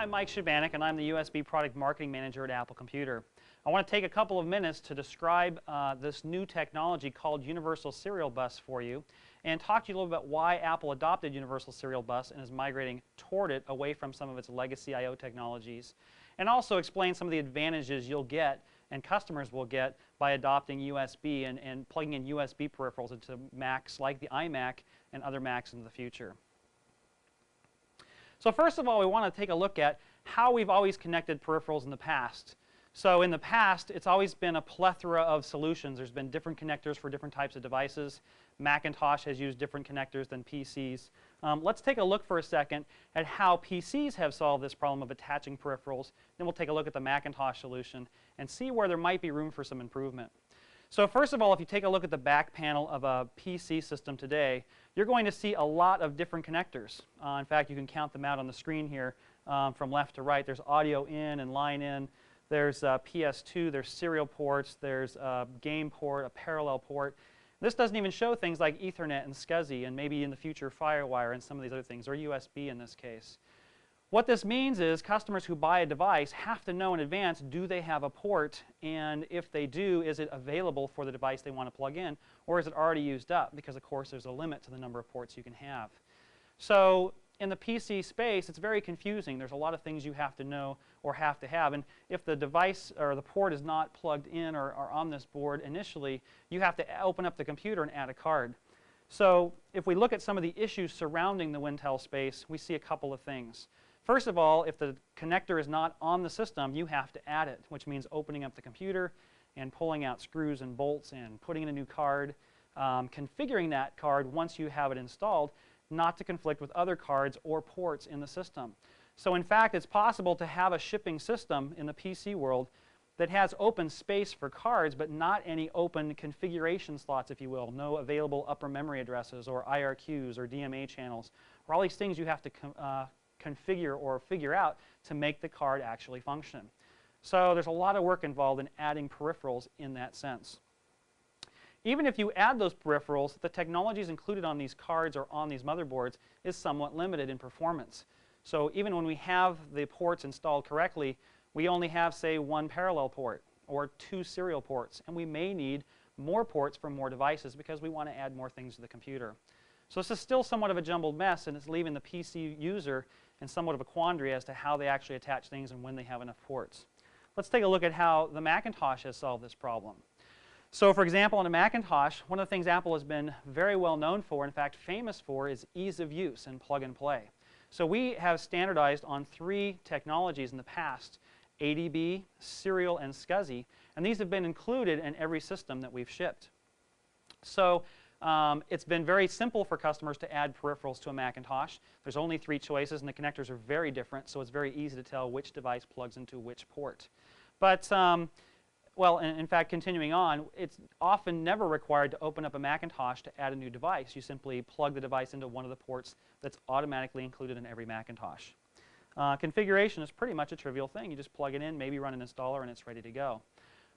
I'm Mike Shabanik, and I'm the USB Product Marketing Manager at Apple Computer. I want to take a couple of minutes to describe this new technology called Universal Serial Bus for you, and talk to you a little bit about why Apple adopted Universal Serial Bus and is migrating toward it away from some of its legacy I/O technologies, and also explain some of the advantages you'll get and customers will get by adopting USB and plugging in USB peripherals into Macs like the iMac and other Macs in the future. So first of all, we want to take a look at how we've always connected peripherals in the past. So in the past, it's always been a plethora of solutions. There's been different connectors for different types of devices. Macintosh has used different connectors than PCs. Let's take a look for a second at how PCs have solved this problem of attaching peripherals. Then we'll take a look at the Macintosh solution and see where there might be room for some improvement. So first of all, if you take a look at the back panel of a PC system today, you're going to see a lot of different connectors. In fact, you can count them out on the screen here from left to right. There's audio in and line in. There's PS2, there's serial ports, there's a game port, a parallel port. This doesn't even show things like Ethernet and SCSI and maybe in the future FireWire and some of these other things, or USB in this case. What this means is customers who buy a device have to know in advance, do they have a port, and if they do, is it available for the device they want to plug in, or is it already used up? Because of course there's a limit to the number of ports you can have. So in the PC space, it's very confusing. There's a lot of things you have to know or have to have, and if the device or the port is not plugged in or on this board initially, you have to open up the computer and add a card. So if we look at some of the issues surrounding the Wintel space, we see a couple of things. First of all, if the connector is not on the system, you have to add it, which means opening up the computer and pulling out screws and bolts and putting in a new card, configuring that card once you have it installed, not to conflict with other cards or ports in the system. So in fact, it's possible to have a shipping system in the PC world that has open space for cards, but not any open configuration slots, if you will. No available upper memory addresses or IRQs or DMA channels, or all these things you have to configure or figure out to make the card actually function. So there's a lot of work involved in adding peripherals in that sense. Even if you add those peripherals, the technologies included on these cards or on these motherboards is somewhat limited in performance. So even when we have the ports installed correctly, we only have, say, one parallel port or two serial ports, and we may need more ports for more devices because we want to add more things to the computer. So this is still somewhat of a jumbled mess, and it's leaving the PC user in somewhat of a quandary as to how they actually attach things and when they have enough ports. Let's take a look at how the Macintosh has solved this problem. So for example, on a Macintosh, one of the things Apple has been very well known for, in fact famous for, is ease of use and plug and play. So we have standardized on three technologies in the past: ADB, Serial, and SCSI, and these have been included in every system that we've shipped. So it's been very simple for customers to add peripherals to a Macintosh. There's only three choices, and the connectors are very different, so it's very easy to tell which device plugs into which port. But, well, in fact, continuing on, it's often never required to open up a Macintosh to add a new device. You simply plug the device into one of the ports that's automatically included in every Macintosh. Configuration is pretty much a trivial thing. You just plug it in, maybe run an installer, and it's ready to go.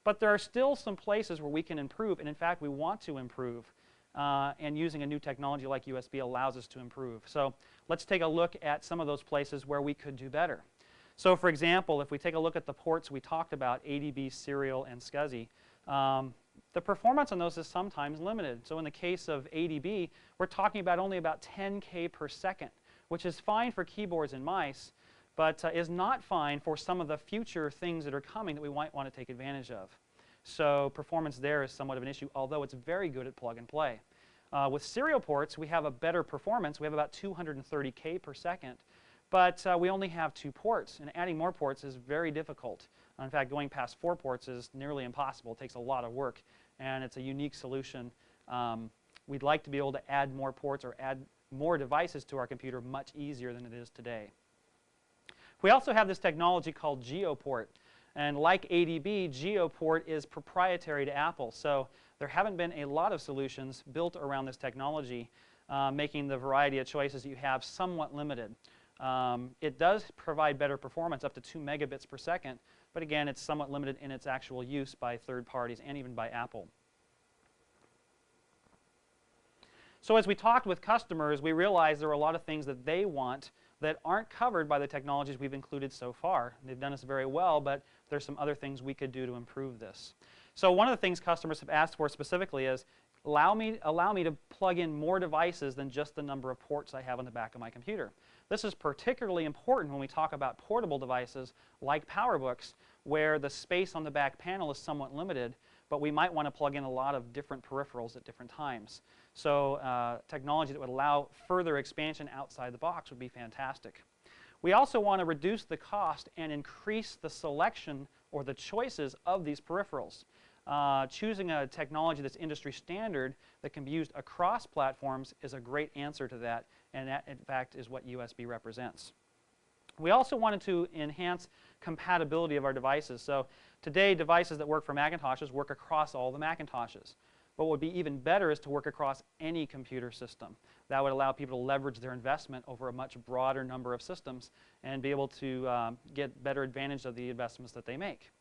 But there are still some places where we can improve, and in fact, we want to improve. And using a new technology like USB allows us to improve. So let's take a look at some of those places where we could do better. So for example, if we take a look at the ports we talked about, ADB, Serial, and SCSI, the performance on those is sometimes limited. So in the case of ADB, we're talking about only about 10K per second, which is fine for keyboards and mice, but is not fine for some of the future things that are coming that we might want to take advantage of. So performance there is somewhat of an issue, although it's very good at plug and play. With serial ports, we have a better performance. We have about 230K per second, but we only have two ports, and adding more ports is very difficult. In fact, going past 4 ports is nearly impossible. It takes a lot of work, and it's a unique solution. We'd like to be able to add more ports or add more devices to our computer much easier than it is today. We also have this technology called GeoPort. And like ADB, GeoPort is proprietary to Apple. So there haven't been a lot of solutions built around this technology, making the variety of choices that you have somewhat limited. It does provide better performance, up to 2 megabits per second, but again, it's somewhat limited in its actual use by third parties and even by Apple. So as we talked with customers, we realized there were a lot of things that they want that aren't covered by the technologies we've included so far. They've done this very well, but there's some other things we could do to improve this. So one of the things customers have asked for specifically is, allow me to plug in more devices than just the number of ports I have on the back of my computer. This is particularly important when we talk about portable devices like PowerBooks, where the space on the back panel is somewhat limited, but we might want to plug in a lot of different peripherals at different times. So technology that would allow further expansion outside the box would be fantastic. We also want to reduce the cost and increase the selection or the choices of these peripherals. Choosing a technology that's industry standard that can be used across platforms is a great answer to that, and that in fact is what USB represents. We also wanted to enhance compatibility of our devices. So today, devices that work for Macintoshes work across all the Macintoshes. But what would be even better is to work across any computer system. That would allow people to leverage their investment over a much broader number of systems and be able to get better advantage of the investments that they make.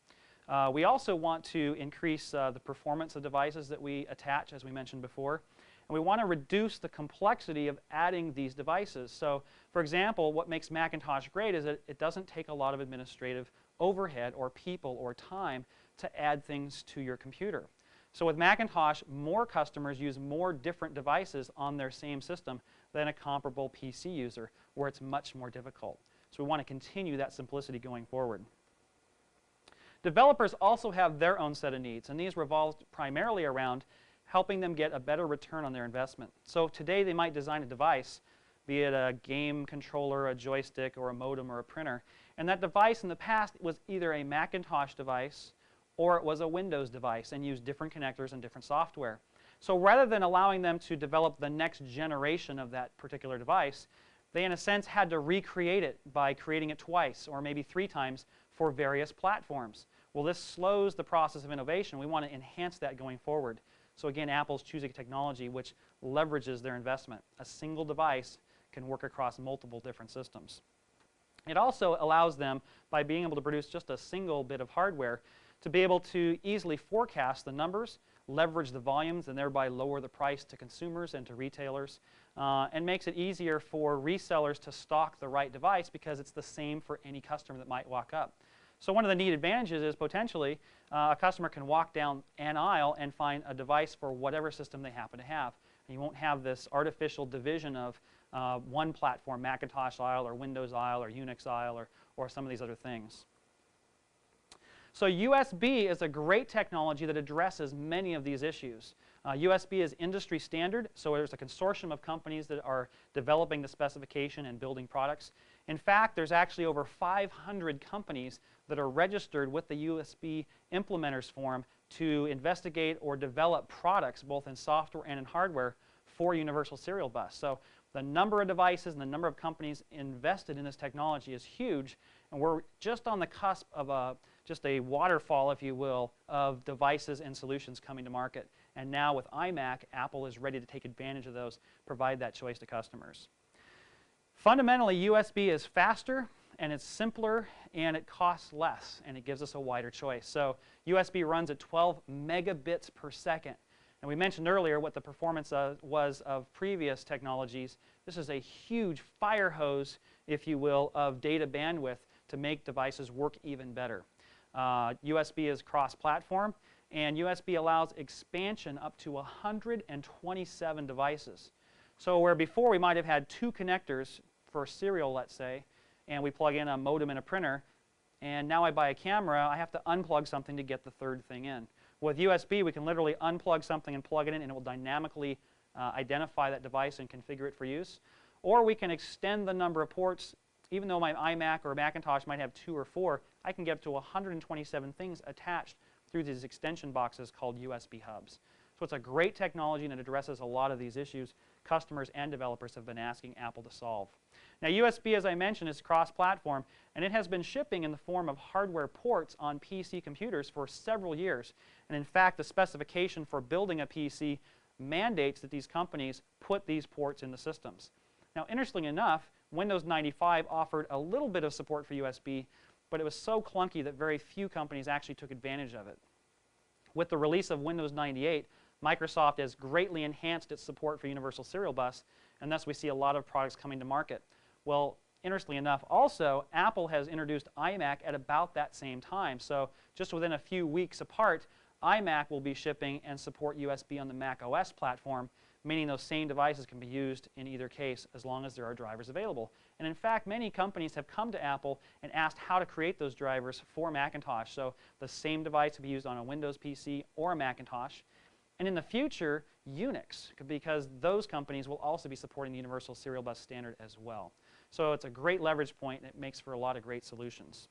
We also want to increase the performance of devices that we attach, as we mentioned before. And we want to reduce the complexity of adding these devices. So, for example, what makes Macintosh great is that it doesn't take a lot of administrative overhead or people or time to add things to your computer. So with Macintosh, more customers use more different devices on their same system than a comparable PC user, where it's much more difficult. So we want to continue that simplicity going forward. Developers also have their own set of needs, and these revolve primarily around helping them get a better return on their investment. So today they might design a device, be it a game controller, a joystick, or a modem, or a printer, and that device in the past was either a Macintosh device or it was a Windows device and used different connectors and different software. So rather than allowing them to develop the next generation of that particular device, they in a sense had to recreate it by creating it twice or maybe 3 times for various platforms. Well, this slows the process of innovation. We want to enhance that going forward. So again, Apple's choosing technology which leverages their investment. A single device can work across multiple different systems. It also allows them, by being able to produce just a single bit of hardware, to be able to easily forecast the numbers, leverage the volumes, and thereby lower the price to consumers and to retailers, and makes it easier for resellers to stock the right device because it's the same for any customer that might walk up. So one of the neat advantages is potentially a customer can walk down an aisle and find a device for whatever system they happen to have. And you won't have this artificial division of one platform, Macintosh aisle or Windows aisle or Unix aisle or some of these other things. So USB is a great technology that addresses many of these issues. USB is industry standard, so there's a consortium of companies that are developing the specification and building products. In fact, there's actually over 500 companies that are registered with the USB Implementers Forum to investigate or develop products both in software and in hardware for Universal Serial Bus. So the number of devices and the number of companies invested in this technology is huge, and we're just on the cusp of just a waterfall, if you will, of devices and solutions coming to market. And now with iMac, Apple is ready to take advantage of those, provide that choice to customers. Fundamentally, USB is faster, and it's simpler, and it costs less, and it gives us a wider choice. So USB runs at 12 megabits per second. And we mentioned earlier what the performance was of previous technologies. This is a huge fire hose, if you will, of data bandwidth to make devices work even better. USB is cross-platform, and USB allows expansion up to 127 devices. So where before we might have had 2 connectors for serial, let's say, and we plug in a modem and a printer, and now I buy a camera, I have to unplug something to get the 3rd thing in. With USB, we can literally unplug something and plug it in, and it will dynamically identify that device and configure it for use. Or we can extend the number of ports. Even though my iMac or Macintosh might have 2 or 4, I can get up to 127 things attached through these extension boxes called USB hubs. So it's a great technology, and it addresses a lot of these issues customers and developers have been asking Apple to solve. Now USB, as I mentioned, is cross-platform, and it has been shipping in the form of hardware ports on PC computers for several years. And in fact, the specification for building a PC mandates that these companies put these ports in the systems. Now, interestingly enough, Windows 95 offered a little bit of support for USB, but it was so clunky that very few companies actually took advantage of it. With the release of Windows 98, Microsoft has greatly enhanced its support for Universal Serial Bus, and thus we see a lot of products coming to market. Well, interestingly enough, also, Apple has introduced iMac at about that same time. So just within a few weeks apart, iMac will be shipping and support USB on the Mac OS platform, meaning those same devices can be used in either case as long as there are drivers available. And in fact, many companies have come to Apple and asked how to create those drivers for Macintosh. So the same device can be used on a Windows PC or a Macintosh. And in the future, Unix, because those companies will also be supporting the Universal Serial Bus standard as well. So it's a great leverage point, and it makes for a lot of great solutions.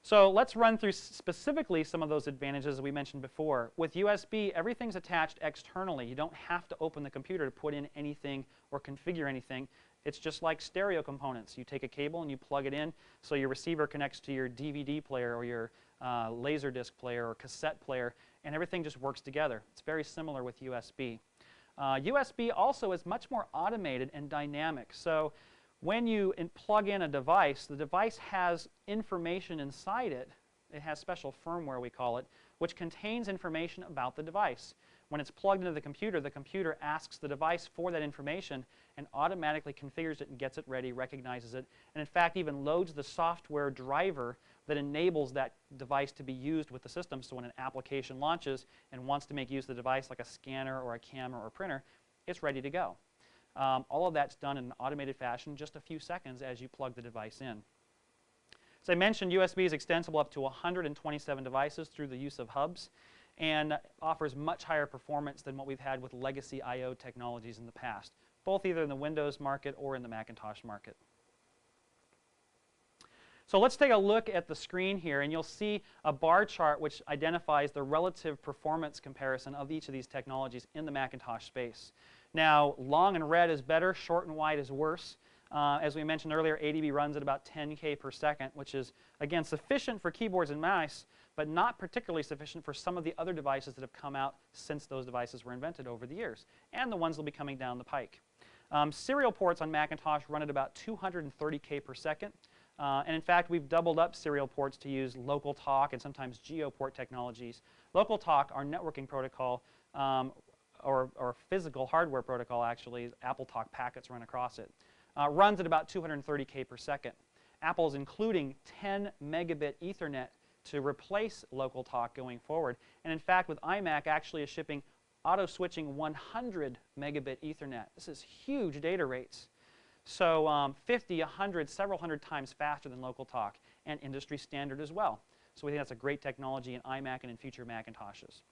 So let's run through specifically some of those advantages that we mentioned before. With USB, everything's attached externally. You don't have to open the computer to put in anything or configure anything. It's just like stereo components. You take a cable and you plug it in, so your receiver connects to your DVD player or your Laserdisc player or cassette player, and everything just works together. It's very similar with USB. USB also is much more automated and dynamic. So when you plug in a device, the device has information inside it. It has special firmware, we call it, which contains information about the device. When it's plugged into the computer asks the device for that information and automatically configures it and gets it ready, recognizes it, and in fact even loads the software driver that enables that device to be used with the system. So when an application launches and wants to make use of the device, like a scanner or a camera or printer, it's ready to go. All of that's done in an automated fashion, just a few seconds as you plug the device in. As I mentioned, USB is extensible up to 127 devices through the use of hubs, and offers much higher performance than what we've had with legacy I/O technologies in the past, both either in the Windows market or in the Macintosh market. So let's take a look at the screen here, and you'll see a bar chart which identifies the relative performance comparison of each of these technologies in the Macintosh space. Now, long and red is better, short and wide is worse. As we mentioned earlier, ADB runs at about 10K per second, which is, again, sufficient for keyboards and mice, but not particularly sufficient for some of the other devices that have come out since those devices were invented over the years, and the ones that will be coming down the pike. Serial ports on Macintosh run at about 230K per second. And in fact, we've doubled up serial ports to use local talk and sometimes GeoPort technologies. Local talk, our networking protocol, or physical hardware protocol actually, Apple Talk packets run across it, runs at about 230K per second. Apple's including 10 megabit Ethernet to replace local talk going forward. And in fact, with iMac actually is shipping auto-switching 100 megabit Ethernet. This is huge data rates. So 50, 100, several hundred times faster than local talk, and industry standard as well. So we think that's a great technology in iMac and in future Macintoshes.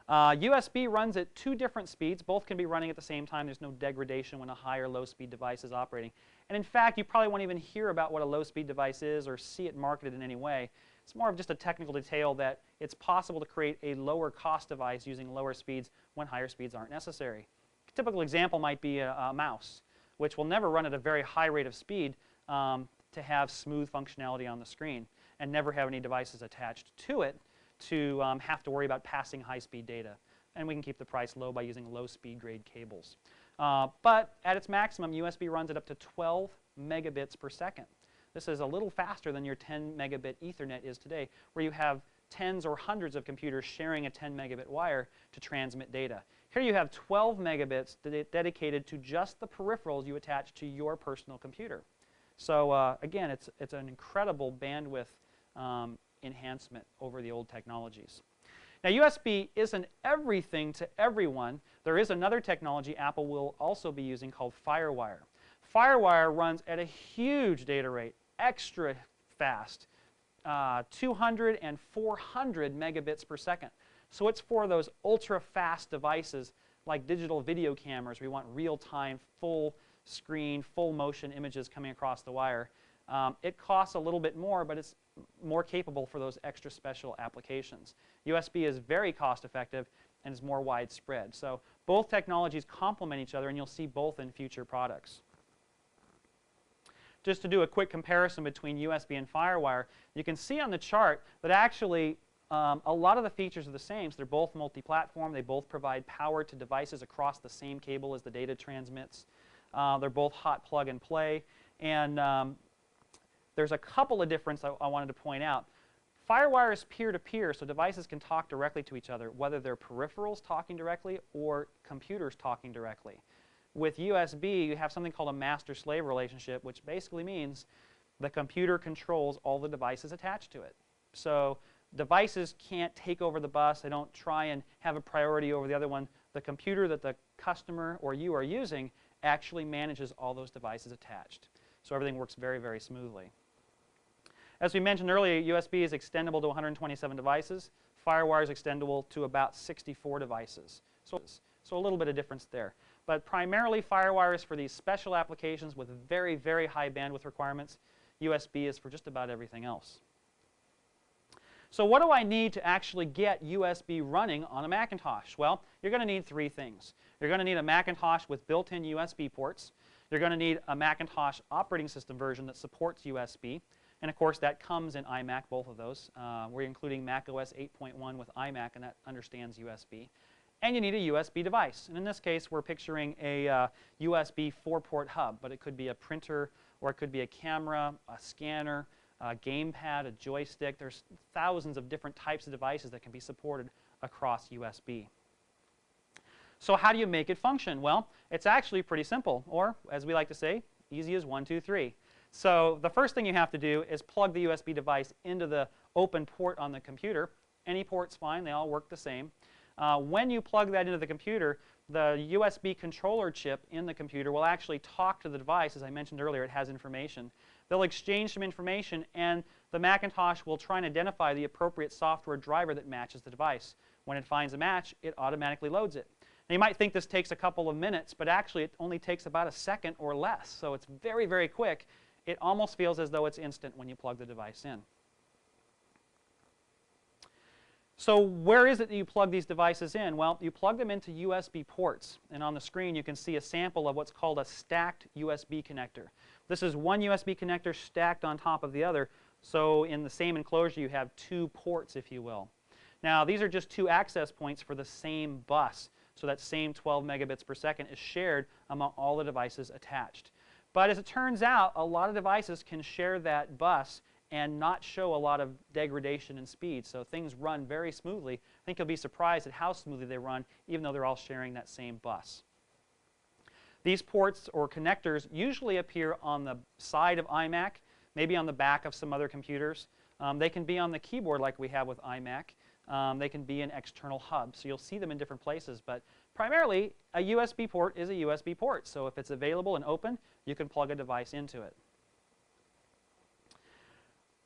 USB runs at 2 different speeds. Both can be running at the same time. There's no degradation when a high or low speed device is operating. And in fact, you probably won't even hear about what a low speed device is or see it marketed in any way. It's more of just a technical detail that it's possible to create a lower cost device using lower speeds when higher speeds aren't necessary. A typical example might be a mouse, which will never run at a very high rate of speed to have smooth functionality on the screen, and never have any devices attached to it to have to worry about passing high-speed data. And we can keep the price low by using low-speed grade cables. But at its maximum, USB runs at up to 12 megabits per second. This is a little faster than your 10 megabit Ethernet is today, where you have tens or hundreds of computers sharing a 10 megabit wire to transmit data. Here you have 12 megabits dedicated to just the peripherals you attach to your personal computer. So again, it's an incredible bandwidth enhancement over the old technologies. Now, USB isn't everything to everyone. There is another technology Apple will also be using called FireWire. FireWire runs at a huge data rate, extra fast, 200 and 400 megabits per second. So it's for those ultra-fast devices like digital video cameras where you want real-time, full screen, full motion images coming across the wire. It costs a little bit more, but it's more capable for those extra special applications. USB is very cost-effective and is more widespread. So both technologies complement each other, and you'll see both in future products. Just to do a quick comparison between USB and FireWire, you can see on the chart that actually a lot of the features are the same. So they're both multi-platform. They both provide power to devices across the same cable as the data transmits. They're both hot plug and play. And there's a couple of differences I wanted to point out. FireWire is peer-to-peer, so devices can talk directly to each other, whether they're peripherals talking directly or computers talking directly. With USB, you have something called a master-slave relationship, which basically means the computer controls all the devices attached to it. So devices can't take over the bus. They don't try and have a priority over the other one. The computer that the customer or you are using actually manages all those devices attached. So everything works very, very smoothly. As we mentioned earlier, USB is extendable to 127 devices. FireWire is extendable to about 64 devices. So a little bit of difference there. But primarily, FireWire is for these special applications with very, very high bandwidth requirements. USB is for just about everything else. So what do I need to actually get USB running on a Macintosh? Well, you're going to need three things. You're going to need a Macintosh with built-in USB ports. You're going to need a Macintosh operating system version that supports USB. And of course, that comes in iMac, both of those. We're including macOS 8.1 with iMac, and that understands USB. And you need a USB device. And in this case, we're picturing a USB 4-port hub, but it could be a printer, or it could be a camera, a scanner, a gamepad, a joystick. There's thousands of different types of devices that can be supported across USB. So how do you make it function? Well, it's actually pretty simple, or as we like to say, easy as 1, 2, 3. So the first thing you have to do is plug the USB device into the open port on the computer. Any port's fine, they all work the same. When you plug that into the computer, the USB controller chip in the computer will actually talk to the device. As I mentioned earlier, it has information. They'll exchange some information, and the Macintosh will try and identify the appropriate software driver that matches the device. When it finds a match, it automatically loads it. Now, you might think this takes a couple of minutes, but actually it only takes about a second or less. So it's very, very quick. It almost feels as though it's instant when you plug the device in. So where is it that you plug these devices in? Well, you plug them into USB ports. And on the screen, you can see a sample of what's called a stacked USB connector. This is one USB connector stacked on top of the other. So in the same enclosure, you have two ports, if you will. Now, these are just two access points for the same bus. So that same 12 megabits per second is shared among all the devices attached. But as it turns out, a lot of devices can share that bus and not show a lot of degradation in speed. So things run very smoothly. I think you'll be surprised at how smoothly they run, even though they're all sharing that same bus. These ports or connectors usually appear on the side of iMac, maybe on the back of some other computers. They can be on the keyboard like we have with iMac. They can be in external hubs. So you'll see them in different places. But primarily, a USB port is a USB port. So if it's available and open, you can plug a device into it.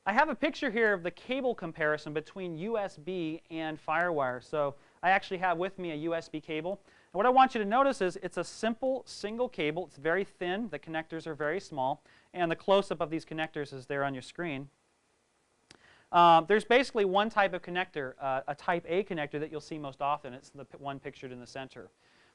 I have a picture here of the cable comparison between USB and FireWire. So I actually have with me a USB cable. And what I want you to notice is it's a simple single cable. It's very thin. The connectors are very small. And the close-up of these connectors is there on your screen. There's basically one type of connector, a type A connector that you'll see most often. It's the one pictured in the center.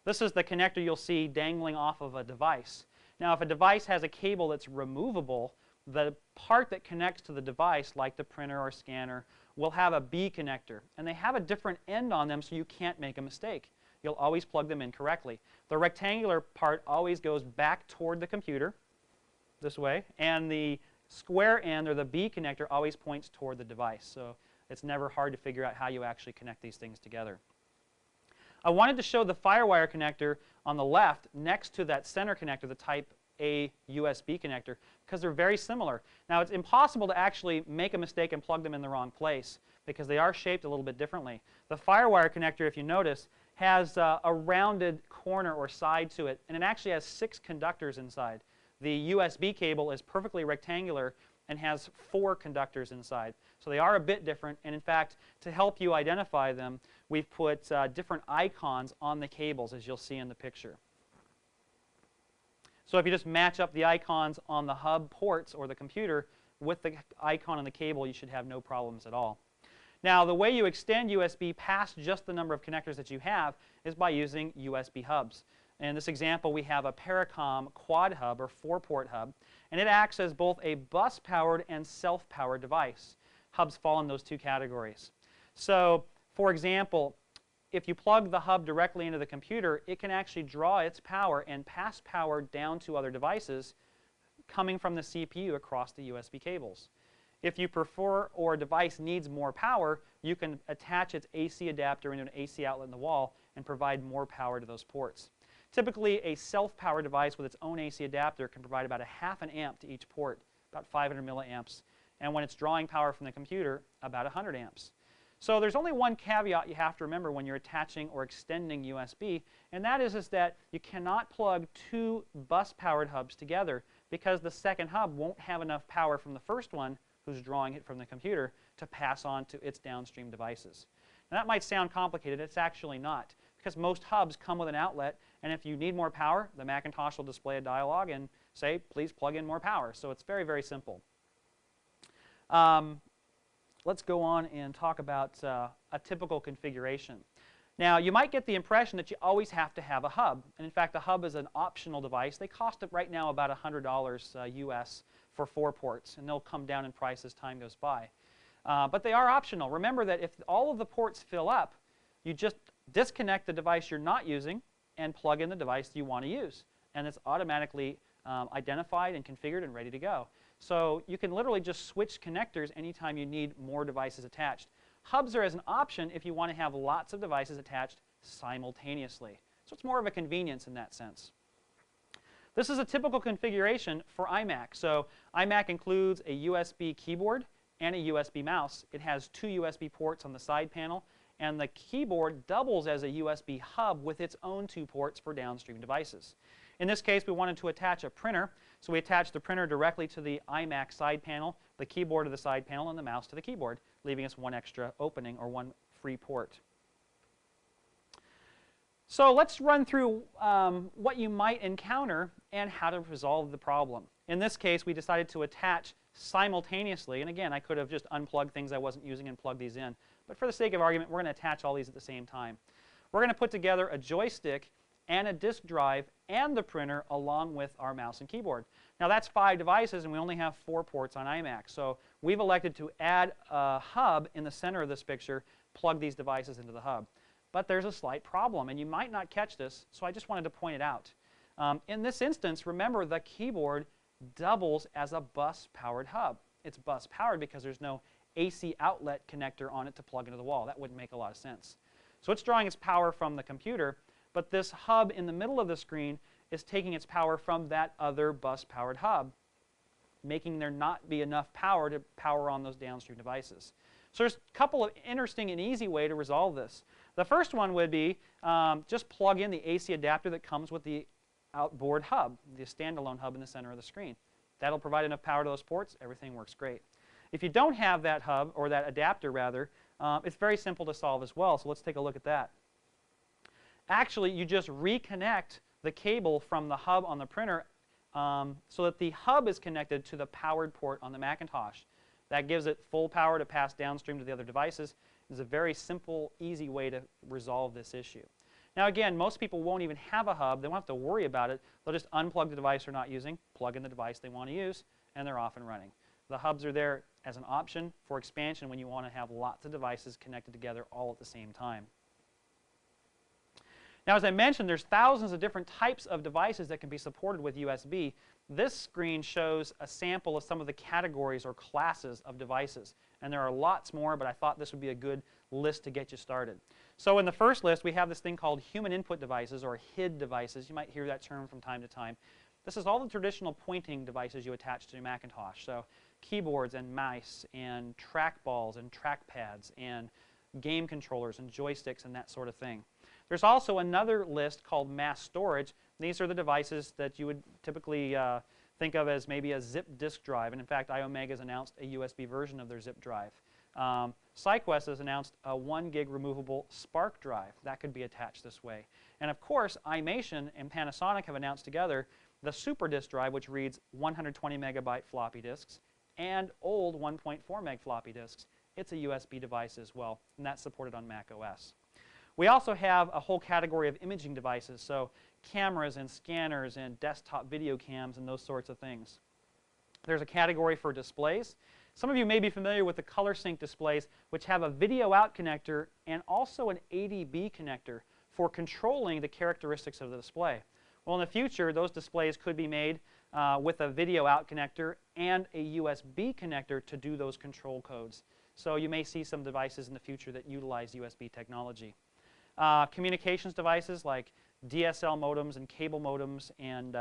This is the connector you'll see dangling off of a device. Now, if a device has a cable that's removable, the part that connects to the device, like the printer or scanner, will have a B connector. And they have a different end on them so you can't make a mistake. You'll always plug them in correctly. The rectangular part always goes back toward the computer, this way, and the square end, or the B connector, always points toward the device. So it's never hard to figure out how you actually connect these things together. I wanted to show the FireWire connector on the left next to that center connector, the type A USB connector, because they're very similar. Now, it's impossible to actually make a mistake and plug them in the wrong place because they are shaped a little bit differently. The FireWire connector, if you notice, has a rounded corner or side to it, and it actually has 6 conductors inside. The USB cable is perfectly rectangular and has 4 conductors inside. So they are a bit different, and in fact, to help you identify them, we've put different icons on the cables, as you'll see in the picture. So if you just match up the icons on the hub ports or the computer with the icon on the cable, you should have no problems at all. Now, the way you extend USB past just the number of connectors that you have is by using USB hubs. In this example, we have a Paracom quad hub, or 4-port hub, and it acts as both a bus-powered and self-powered device. Hubs fall in those two categories. So, for example, if you plug the hub directly into the computer, it can actually draw its power and pass power down to other devices coming from the CPU across the USB cables. If you prefer or a device needs more power, you can attach its AC adapter into an AC outlet in the wall and provide more power to those ports. Typically, a self-powered device with its own AC adapter can provide about a half an amp to each port, about 500 milliamps, and when it's drawing power from the computer, about 100 amps. So there's only one caveat you have to remember when you're attaching or extending USB, and that is that you cannot plug two bus-powered hubs together because the second hub won't have enough power from the first one, who's drawing it from the computer, to pass on to its downstream devices. Now that might sound complicated. It's actually not, because most hubs come with an outlet, and if you need more power, the Macintosh will display a dialog and say, please plug in more power. So it's very, very simple. Let's go on and talk about a typical configuration. Now, you might get the impression that you always have to have a hub. And in fact, a hub is an optional device. They cost right now about $100 US for 4 ports, and they'll come down in price as time goes by. But they are optional. Remember that if all of the ports fill up, you just disconnect the device you're not using and plug in the device you want to use. And it's automatically identified and configured and ready to go. So you can literally just switch connectors anytime you need more devices attached. Hubs are as an option if you want to have lots of devices attached simultaneously. So it's more of a convenience in that sense. This is a typical configuration for iMac. So iMac includes a USB keyboard and a USB mouse. It has 2 USB ports on the side panel, and the keyboard doubles as a USB hub with its own 2 ports for downstream devices. In this case, we wanted to attach a printer, so we attached the printer directly to the iMac side panel, the keyboard to the side panel, and the mouse to the keyboard, leaving us one extra opening or one free port. So let's run through what you might encounter and how to resolve the problem. In this case, we decided to attach simultaneously, and again, I could have just unplugged things I wasn't using and plugged these in, but for the sake of argument, we're going to attach all these at the same time. We're going to put together a joystick and a disk drive and the printer along with our mouse and keyboard. Now that's 5 devices, and we only have 4 ports on iMac. So we've elected to add a hub in the center of this picture, plug these devices into the hub. But there's a slight problem, and you might not catch this, so I just wanted to point it out. In this instance, remember the keyboard doubles as a bus-powered hub. It's bus-powered because there's no AC outlet connector on it to plug into the wall. That wouldn't make a lot of sense. So it's drawing its power from the computer, but this hub in the middle of the screen is taking its power from that other bus-powered hub, making there not be enough power to power on those downstream devices. So there's a couple of interesting and easy ways to resolve this. The first one would be just plug in the AC adapter that comes with the outboard hub, the standalone hub in the center of the screen. That'll provide enough power to those ports. Everything works great. If you don't have that hub, or that adapter rather, it's very simple to solve as well. So let's take a look at that. Actually, you just reconnect the cable from the hub on the printer so that the hub is connected to the powered port on the Macintosh. That gives it full power to pass downstream to the other devices. It's a very simple, easy way to resolve this issue. Now again, most people won't even have a hub. They won't have to worry about it. They'll just unplug the device they're not using, plug in the device they want to use, and they're off and running. The hubs are there as an option for expansion when you want to have lots of devices connected together all at the same time. Now, as I mentioned, there's thousands of different types of devices that can be supported with USB. This screen shows a sample of some of the categories or classes of devices. And there are lots more, but I thought this would be a good list to get you started. So in the first list, we have this thing called human input devices, or HID devices. You might hear that term from time to time. This is all the traditional pointing devices you attach to your Macintosh. So keyboards and mice and trackballs and trackpads and game controllers and joysticks and that sort of thing. There's also another list called mass storage. These are the devices that you would typically think of as maybe a zip disk drive. And in fact, iOmega has announced a USB version of their zip drive. SideQuest has announced a 1 gig removable Spark drive. That could be attached this way. And of course, iMation and Panasonic have announced together the Super Disk drive, which reads 120 megabyte floppy disks and old 1.4 meg floppy disks. It's a USB device as well, and that's supported on Mac OS. We also have a whole category of imaging devices, so cameras and scanners and desktop video cams and those sorts of things. There's a category for displays. Some of you may be familiar with the ColorSync displays, which have a video out connector and also an ADB connector for controlling the characteristics of the display. Well, in the future, those displays could be made with a video out connector and a USB connector to do those control codes. So you may see some devices in the future that utilize USB technology. Communications devices like DSL modems and cable modems and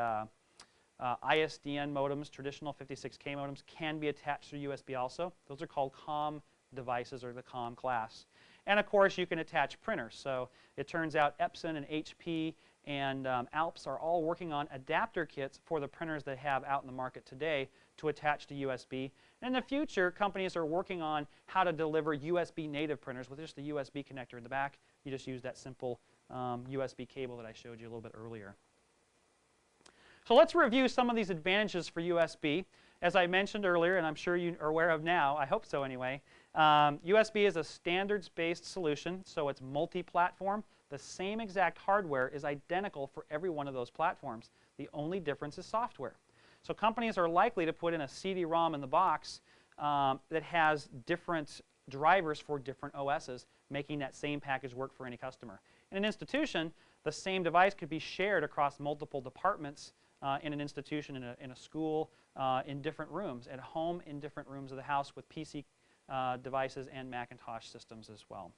ISDN modems, traditional 56K modems, can be attached through USB also. Those are called COM devices, or the COM class. And of course, you can attach printers. So it turns out Epson and HP and ALPS are all working on adapter kits for the printers they have out in the market today to attach to USB. And in the future, companies are working on how to deliver USB native printers with just the USB connector in the back. You just use that simple USB cable that I showed you a little bit earlier. So let's review some of these advantages for USB. As I mentioned earlier, and I'm sure you are aware of now, I hope so anyway, USB is a standards-based solution, so it's multi-platform. The same exact hardware is identical for every one of those platforms. The only difference is software. So companies are likely to put in a CD-ROM in the box that has different drivers for different OSs, making that same package work for any customer. In an institution, the same device could be shared across multiple departments in an institution, in a school, in different rooms, at home, in different rooms of the house with PC devices and Macintosh systems as well.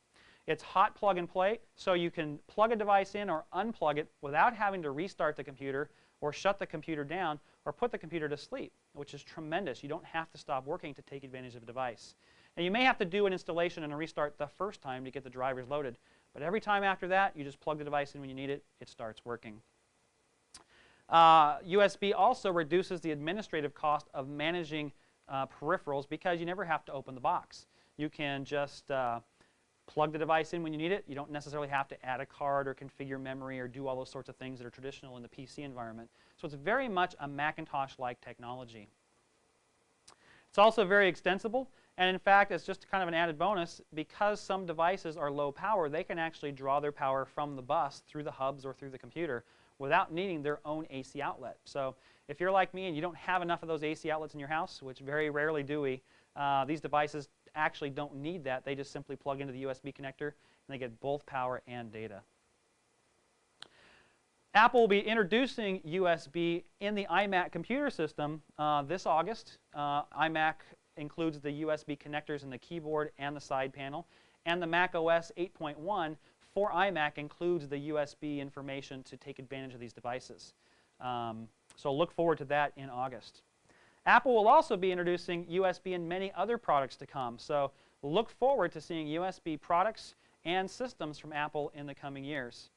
It's hot plug and play, so you can plug a device in or unplug it without having to restart the computer or shut the computer down or put the computer to sleep, which is tremendous. You don't have to stop working to take advantage of a device. And you may have to do an installation and a restart the first time to get the drivers loaded, but every time after that, you just plug the device in when you need it, it starts working. USB also reduces the administrative cost of managing peripherals because you never have to open the box. You can just plug the device in when you need it. You don't necessarily have to add a card or configure memory or do all those sorts of things that are traditional in the PC environment. So it's very much a Macintosh-like technology. It's also very extensible, and in fact, it's just kind of an added bonus, because some devices are low power, they can actually draw their power from the bus through the hubs or through the computer without needing their own AC outlet. So if you're like me and you don't have enough of those AC outlets in your house, which very rarely do we, these devices actually don't need that. They just simply plug into the USB connector and they get both power and data. Apple will be introducing USB in the iMac computer system this August. iMac includes the USB connectors in the keyboard and the side panel, and the Mac OS 8.1 for iMac includes the USB information to take advantage of these devices. So look forward to that in August. Apple will also be introducing USB in many other products to come. So look forward to seeing USB products and systems from Apple in the coming years.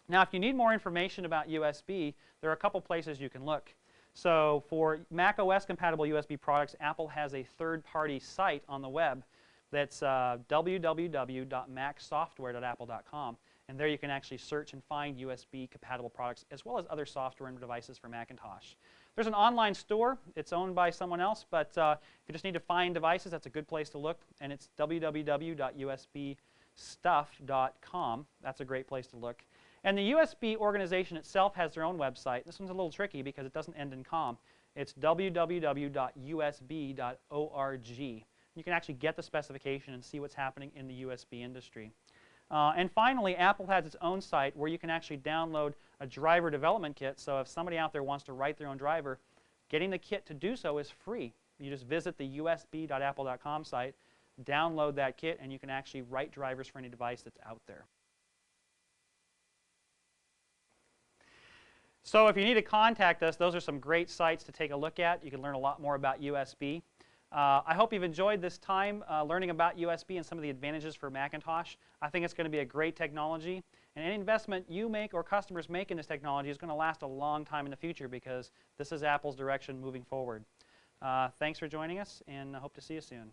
Now, if you need more information about USB, there are a couple places you can look. So for Mac OS compatible USB products, Apple has a third-party site on the web that's www.macsoftware.apple.com. And there you can actually search and find USB compatible products as well as other software and devices for Macintosh. There's an online store. It's owned by someone else, but if you just need to find devices, that's a good place to look. And it's www.usbstuff.com. That's a great place to look. And the USB organization itself has their own website. This one's a little tricky because it doesn't end in com. It's www.usb.org. You can actually get the specification and see what's happening in the USB industry. And finally, Apple has its own site where you can actually download a driver development kit. So if somebody out there wants to write their own driver, getting the kit to do so is free. You just visit the usb.apple.com site, download that kit, and you can actually write drivers for any device that's out there. So if you need to contact us, those are some great sites to take a look at. You can learn a lot more about USB. I hope you've enjoyed this time learning about USB and some of the advantages for Macintosh. I think it's going to be a great technology, and any investment you make or customers make in this technology is going to last a long time in the future because this is Apple's direction moving forward. Thanks for joining us, and I hope to see you soon.